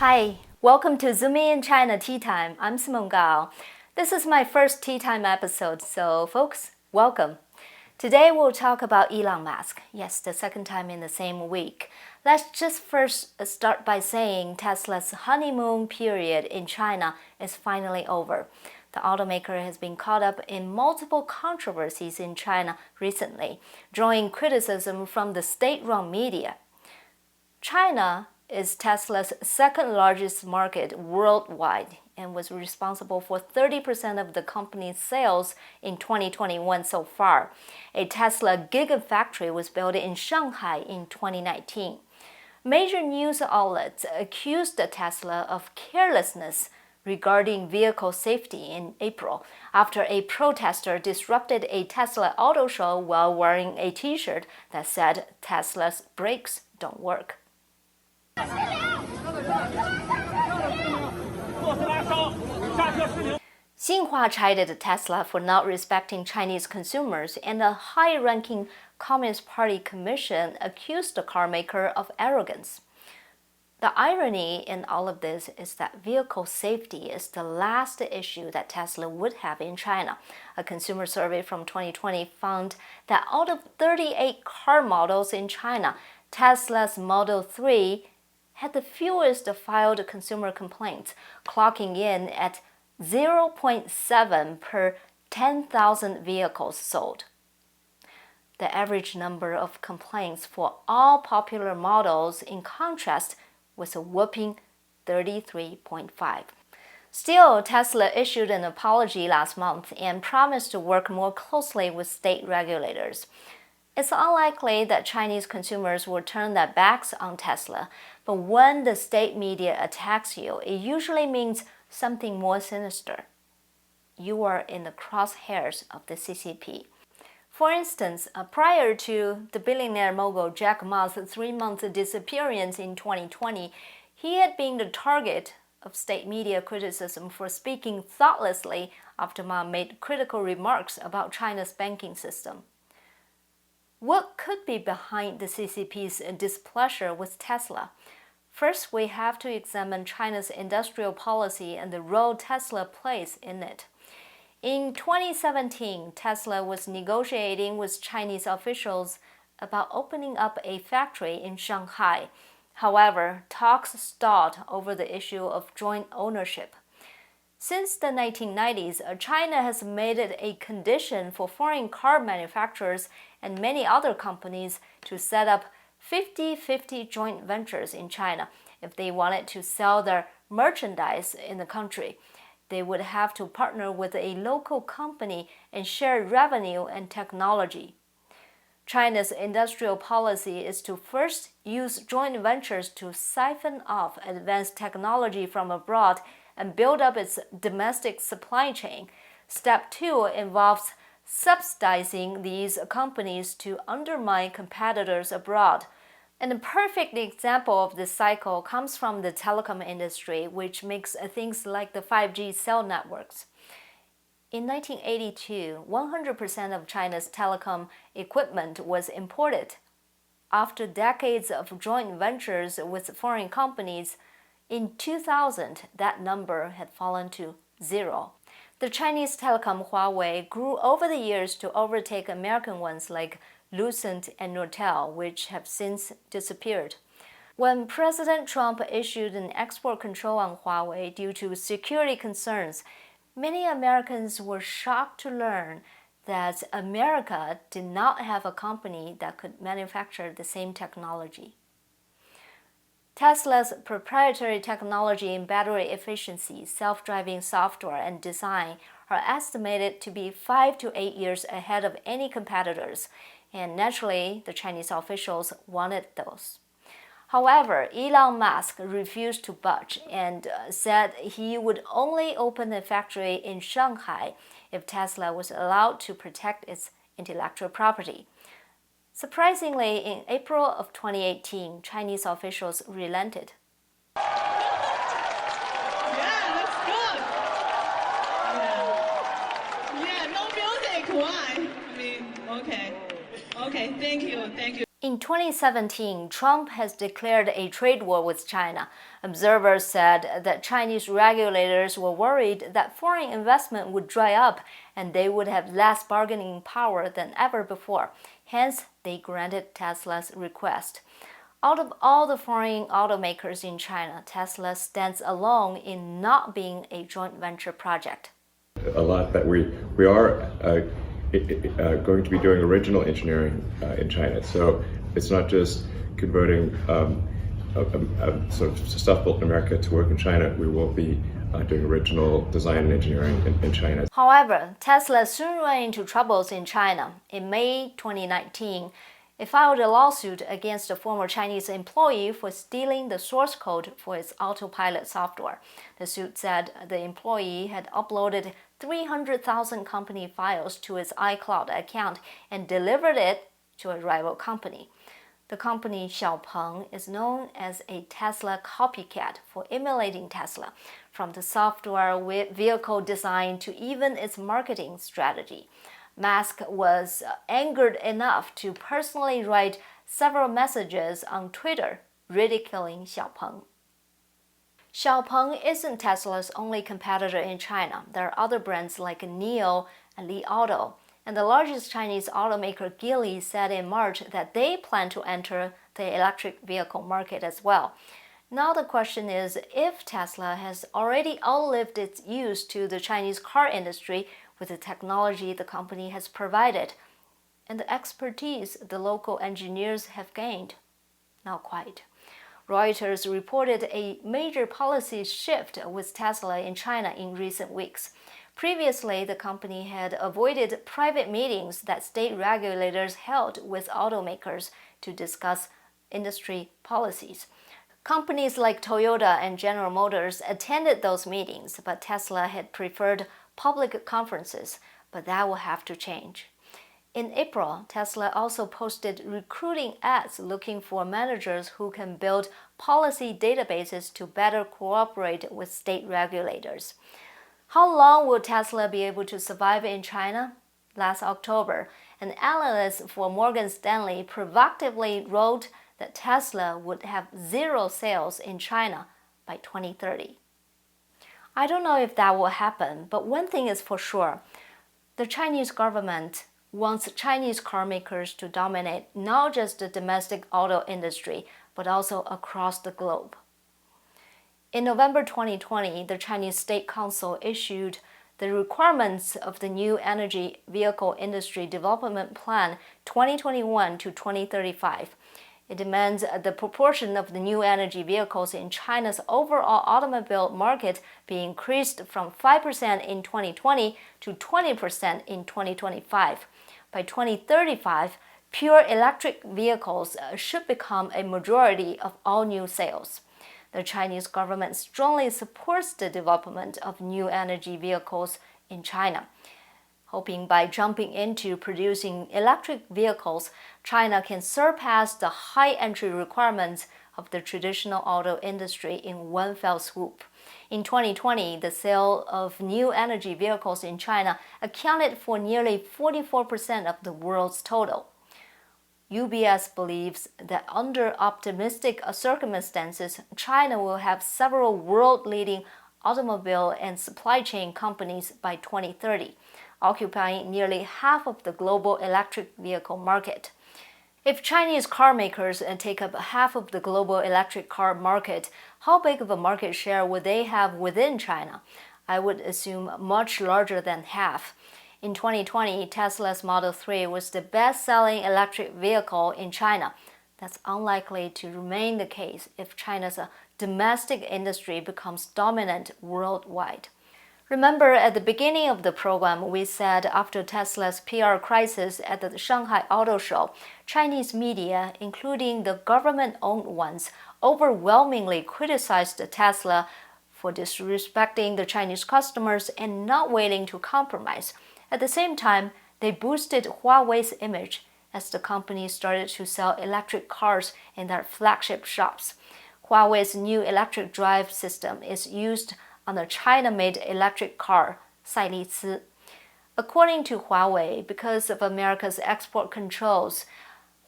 Hi, welcome to Zoom in China Tea Time. I'm Simone Gao. This is my first Tea Time episode, so folks, welcome. Today we'll talk about Elon Musk. Yes, the second time in the same week. Let's just first start by saying Tesla's honeymoon period in China is finally over. The automaker has been caught up in multiple controversies in China recently, drawing criticism from the state-run media. China is Tesla's second largest market worldwide and was responsible for 30% of the company's sales in 2021 so far. A Tesla Gigafactory was built in Shanghai in 2019. Major news outlets accused Tesla of carelessness regarding vehicle safety in April after a protester disrupted a Tesla auto show while wearing a t-shirt that said Tesla's brakes don't work. Xinhua chided Tesla for not respecting Chinese consumers, and a high-ranking Communist Party commission accused the carmaker of arrogance. The irony in all of this is that vehicle safety is the last issue that Tesla would have in China. A consumer survey from 2020 found that out of 38 car models in China, Tesla's Model 3 had the fewest filed consumer complaints, clocking in at 0.7 per 10,000 vehicles sold. The average number of complaints for all popular models, in contrast, was a whopping 33.5. Still, Tesla issued an apology last month and promised to work more closely with state regulators. It's unlikely that Chinese consumers will turn their backs on Tesla, but when the state media attacks you, it usually means something more sinister. You are in the crosshairs of the CCP. For instance, prior to the billionaire mogul Jack Ma's 3-month disappearance in 2020, he had been the target of state media criticism for speaking thoughtlessly after Ma made critical remarks about China's banking system. What could be behind the CCP's displeasure with Tesla? First, we have to examine China's industrial policy and the role Tesla plays in it. In 2017, Tesla was negotiating with Chinese officials about opening up a factory in Shanghai. However, talks stalled over the issue of joint ownership. Since the 1990s, China has made it a condition for foreign car manufacturers and many other companies to set up 50-50 joint ventures in China. If they wanted to sell their merchandise in the country, they would have to partner with a local company and share revenue and technology. China's industrial policy is to first use joint ventures to siphon off advanced technology from abroad and build up its domestic supply chain. Step 2 involves subsidizing these companies to undermine competitors abroad. And a perfect example of this cycle comes from the telecom industry, which makes things like the 5G cell networks. In 1982, 100% of China's telecom equipment was imported. After decades of joint ventures with foreign companies, in 2000, that number had fallen to 0. The Chinese telecom Huawei grew over the years to overtake American ones like Lucent and Nortel, which have since disappeared. When President Trump issued an export control on Huawei due to security concerns, many Americans were shocked to learn that America did not have a company that could manufacture the same technology. Tesla's proprietary technology in battery efficiency, self-driving software, and design are estimated to be 5 to 8 years ahead of any competitors, and naturally, the Chinese officials wanted those. However, Elon Musk refused to budge and said he would only open a factory in Shanghai if Tesla was allowed to protect its intellectual property. Surprisingly, in April of 2018, Chinese officials relented. Yeah, looks good. Yeah, no music. Why? I mean, okay, thank you. In 2017, Trump has declared a trade war with China. Observers said that Chinese regulators were worried that foreign investment would dry up and they would have less bargaining power than ever before. Hence, they granted Tesla's request. Out of all the foreign automakers in China, Tesla stands alone in not being a joint venture project. A lot that we are going to be doing original engineering in China. So it's not just converting sort of stuff built in America to work in China. We will be doing original design and engineering in China. However, Tesla soon ran into troubles in China. In May 2019, it filed a lawsuit against a former Chinese employee for stealing the source code for its autopilot software. The suit said the employee had uploaded 300,000 company files to its iCloud account and delivered it to a rival company. The company XPeng is known as a Tesla copycat for emulating Tesla, from the software, vehicle design to even its marketing strategy. Musk was angered enough to personally write several messages on Twitter ridiculing XPeng. XPeng isn't Tesla's only competitor in China. There are other brands like NIO and Li Auto. And the largest Chinese automaker Geely said in March that they plan to enter the electric vehicle market as well. Now the question is if Tesla has already outlived its use to the Chinese car industry with the technology the company has provided and the expertise the local engineers have gained. Not quite. Reuters reported a major policy shift with Tesla in China in recent weeks. Previously, the company had avoided private meetings that state regulators held with automakers to discuss industry policies. Companies like Toyota and General Motors attended those meetings, but Tesla had preferred public conferences, but that will have to change. In April, Tesla also posted recruiting ads looking for managers who can build policy databases to better cooperate with state regulators. How long will Tesla be able to survive in China? Last October, an analyst for Morgan Stanley provocatively wrote that Tesla would have zero sales in China by 2030. I don't know if that will happen, but one thing is for sure. The Chinese government wants Chinese car makers to dominate not just the domestic auto industry, but also across the globe. In November 2020, the Chinese State Council issued the requirements of the New Energy Vehicle Industry Development Plan 2021 to 2035. It demands the proportion of the new energy vehicles in China's overall automobile market be increased from 5% in 2020 to 20% in 2025. By 2035, pure electric vehicles should become a majority of all new sales. The Chinese government strongly supports the development of new energy vehicles in China, hoping by jumping into producing electric vehicles, China can surpass the high entry requirements of the traditional auto industry in one fell swoop. In 2020, the sale of new energy vehicles in China accounted for nearly 44% of the world's total. UBS believes that under optimistic circumstances, China will have several world-leading automobile and supply chain companies by 2030, occupying nearly half of the global electric vehicle market. If Chinese car makers take up half of the global electric car market, how big of a market share would they have within China? I would assume much larger than half. In 2020, Tesla's Model 3 was the best-selling electric vehicle in China. That's unlikely to remain the case if China's domestic industry becomes dominant worldwide. Remember, at the beginning of the program, we said after Tesla's PR crisis at the Shanghai Auto Show, Chinese media, including the government-owned ones, overwhelmingly criticized Tesla for disrespecting the Chinese customers and not willing to compromise. At the same time, they boosted Huawei's image as the company started to sell electric cars in their flagship shops. Huawei's new electric drive system is used on the China-made electric car, Sailici. According to Huawei, because of America's export controls,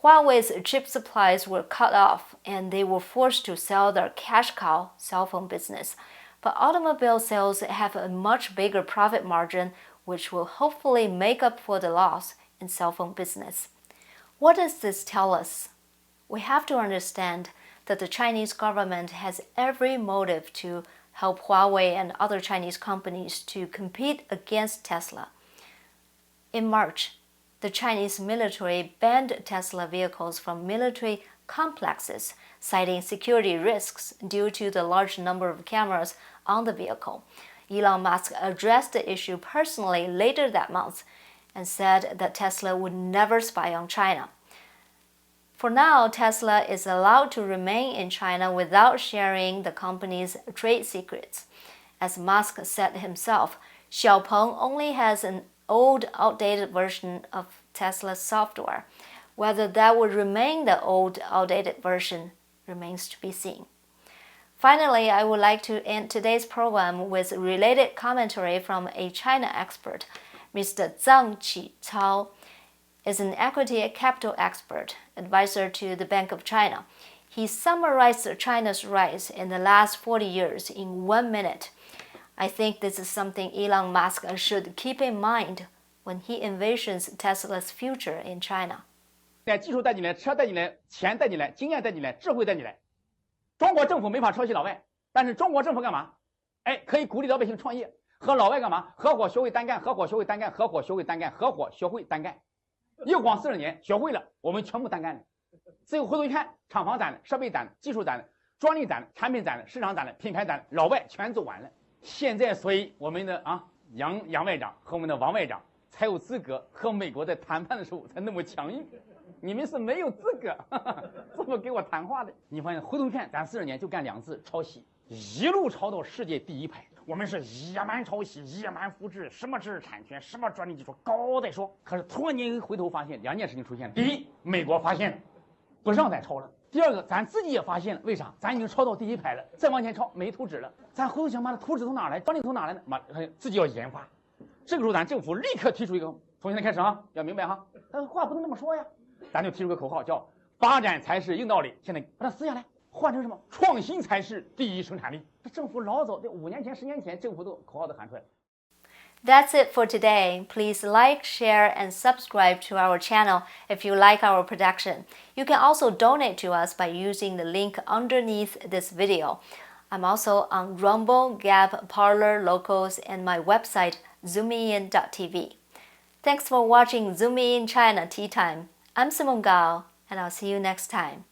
Huawei's chip supplies were cut off and they were forced to sell their cash cow cell phone business. But automobile sales have a much bigger profit margin, which will hopefully make up for the loss in cell phone business. What does this tell us? We have to understand that the Chinese government has every motive to help Huawei and other Chinese companies to compete against Tesla. In March, the Chinese military banned Tesla vehicles from military complexes, citing security risks due to the large number of cameras on the vehicle. Elon Musk addressed the issue personally later that month and said that Tesla would never spy on China. For now, Tesla is allowed to remain in China without sharing the company's trade secrets. As Musk said himself, Xiaopeng only has an old, outdated version of Tesla's software. Whether that would remain the old, outdated version remains to be seen. Finally, I would like to end today's program with related commentary from a China expert. Mr. Zhang Qicao is an equity capital expert, advisor to the Bank of China. He summarized China's rise in the last 40 years in 1 minute. I think this is something Elon Musk should keep in mind when he envisions Tesla's future in China. 技术带进来，车带进来，钱带进来，经验带进来，智慧带进来。中国政府没法抄袭老外，但是中国政府干嘛？可以鼓励老百姓创业，和老外干嘛？合伙学会单干，合伙学会单干，合伙学会单干，合伙学会单干。一晃40年，学会了，我们全部单干了。最后回头一看，厂房攒了，设备攒了，技术攒了，专利攒了，产品攒了，市场攒了，品牌攒了，老外全做完了。现在，所以我们的杨外长和我们的王外长才有资格和美国在谈判的时候才那么强硬。你们是没有资格这么给我谈话的。你发现回头看，咱40年就干2次抄袭，一路抄到世界第1排。我们是野蛮抄袭、野蛮复制，什么知识产权、什么专利技术，高再说。可是突然间回头发现2件事情出现了：第一，美国发现了，不让咱抄了；第二个，咱自己也发现了，为啥？咱已经抄到第1排了，再往前抄没图纸了。咱回头想，妈的，图纸从哪来？专利从哪来呢？妈，自己要研发。这个时候，咱政府立刻提出一个，从现在开始要明白哈，但是话不能这么说呀。咱就提出个口号，叫发展才是硬道理。现在把它撕下来，换成什么？创新才是第一生产力。这政府老早在5年前、10年前，政府都口号都喊出来了。That's it for today. Please like, share, and subscribe to our channel if you like our production. You can also donate to us by using the link underneath this video. I'm also on Rumble, Gab, Parler, Locals, and my website, zoomin.tv. Thanks for watching Zoom In China Tea Time. I'm Simone Gao, and I'll see you next time.